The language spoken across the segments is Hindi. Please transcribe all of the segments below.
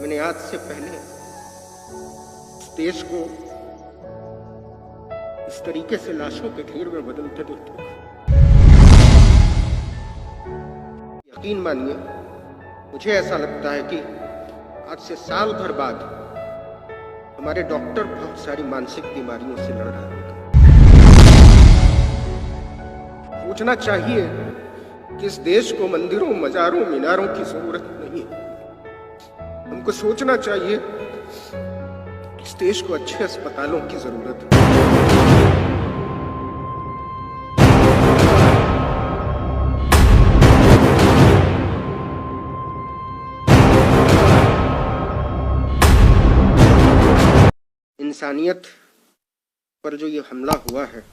मैंने आज से पहले इस देश को इस तरीके से लाशों के ढेर में बदलते देखा। यकीन मानिए, मुझे ऐसा लगता है कि आज से साल भर बाद हमारे डॉक्टर बहुत सारी मानसिक बीमारियों से लड़ रहे हैं। सोचना चाहिए कि इस देश को मंदिरों, मजारों, मीनारों की जरूरत नहीं है। हमको सोचना चाहिए इस देश को अच्छे अस्पतालों की जरूरत है। इंसानियत पर जो ये हमला हुआ है,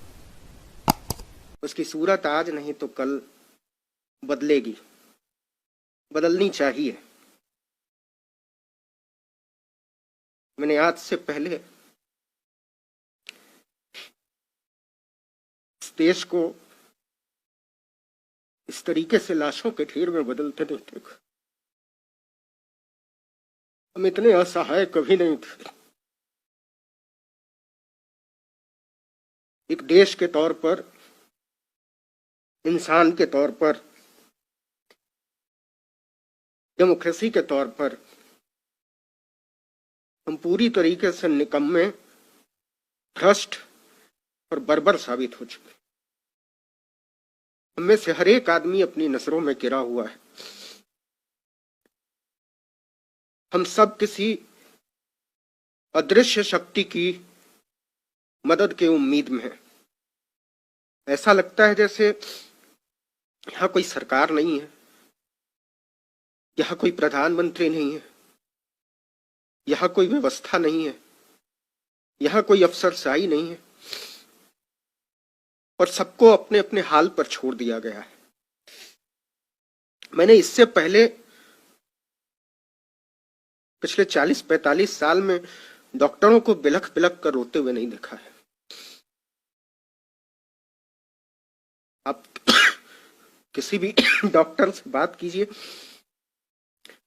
उसकी सूरत आज नहीं तो कल बदलेगी, बदलनी चाहिए। मैंने आज से पहले इस देश को इस तरीके से लाशों के ढेर में बदलते नहीं देखा। हम इतने असहाय कभी नहीं थे। एक देश के तौर पर, इंसान के तौर पर, डेमोक्रेसी के तौर पर हम पूरी तरीके से निकम्मे, भ्रष्ट और बर्बर साबित हो चुके। हम में से हर एक आदमी अपनी नजरों में गिरा हुआ है। हम सब किसी अदृश्य शक्ति की मदद के उम्मीद में है। ऐसा लगता है जैसे यहां कोई सरकार नहीं है, यहां कोई प्रधानमंत्री नहीं है, यहां कोई व्यवस्था नहीं है, यहां कोई अफसरशाही नहीं है और सबको अपने अपने हाल पर छोड़ दिया गया है। मैंने इससे पहले पिछले 40-45 साल में डॉक्टरों को बिलख बिलख कर रोते हुए नहीं देखा है। आप किसी भी डॉक्टर से बात कीजिए,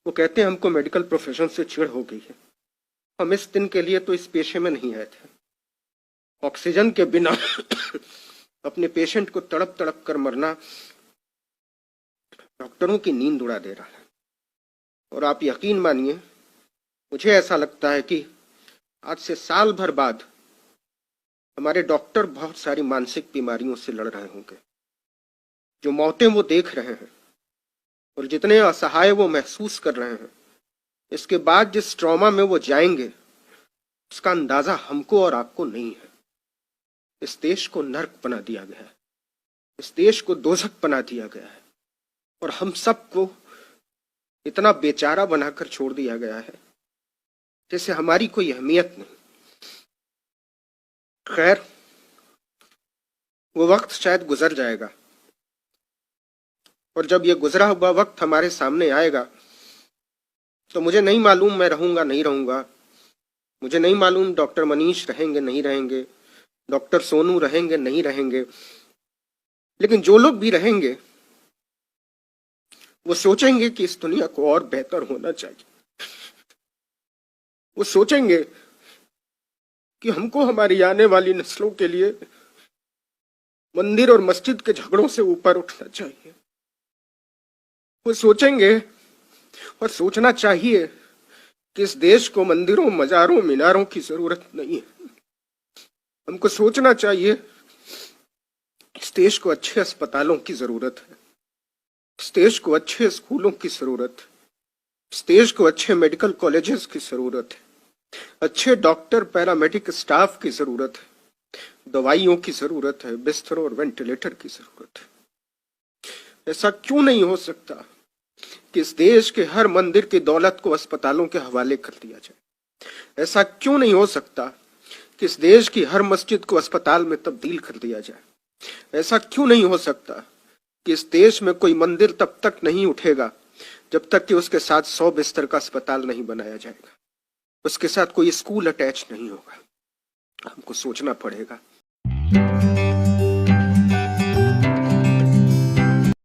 वो कहते हैं हमको मेडिकल प्रोफेशन से चिढ़ हो गई है। हम इस दिन के लिए तो इस पेशे में नहीं आए थे। ऑक्सीजन के बिना अपने पेशेंट को तड़प तड़प कर मरना डॉक्टरों की नींद उड़ा दे रहा है। और आप यकीन मानिए, मुझे ऐसा लगता है कि आज से साल भर बाद हमारे डॉक्टर बहुत सारी मानसिक बीमारियों से लड़ रहे होंगे। जो मौतें वो देख रहे हैं और जितने असहाय वो महसूस कर रहे हैं, इसके बाद जिस ट्रॉमा में वो जाएंगे, उसका अंदाजा हमको और आपको नहीं है। इस देश को नर्क बना दिया गया है, इस देश को दोजख बना दिया गया है और हम सबको इतना बेचारा बनाकर छोड़ दिया गया है जैसे हमारी कोई अहमियत नहीं। खैर, वो वक्त शायद गुजर जाएगा और जब ये गुजरा हुआ वक्त हमारे सामने आएगा तो मुझे नहीं मालूम मैं रहूंगा नहीं रहूंगा, मुझे नहीं मालूम डॉक्टर मनीष रहेंगे नहीं रहेंगे, डॉक्टर सोनू रहेंगे नहीं रहेंगे, लेकिन जो लोग भी रहेंगे वो सोचेंगे कि इस दुनिया को और बेहतर होना चाहिए। वो सोचेंगे कि हमको हमारी आने वाली नस्लों के लिए मंदिर और मस्जिद के झगड़ों से ऊपर उठना चाहिए। वो सोचेंगे और सोचना चाहिए कि इस देश को मंदिरों, मजारों, मीनारों की जरूरत नहीं है। हमको सोचना चाहिए इस देश को अच्छे अस्पतालों की जरूरत है, इस देश को अच्छे स्कूलों की जरूरत है, इस देश को अच्छे मेडिकल कॉलेजेस की जरूरत है, अच्छे डॉक्टर, पैरामेडिक स्टाफ की जरूरत है, दवाइयों की जरूरत है, बिस्तरों और वेंटिलेटर की जरूरत है। ऐसा क्यों नहीं हो सकता कि इस देश के हर मंदिर की दौलत को अस्पतालों के हवाले कर दिया जाए? ऐसा क्यों नहीं हो सकता कि इस देश की हर मस्जिद को अस्पताल में तब्दील कर दिया जाए? ऐसा क्यों नहीं हो सकता कि इस देश में कोई मंदिर तब तक नहीं उठेगा जब तक कि उसके साथ 100 बिस्तर का अस्पताल नहीं बनाया जाएगा, उसके साथ कोई स्कूल अटैच नहीं होगा? हमको सोचना पड़ेगा।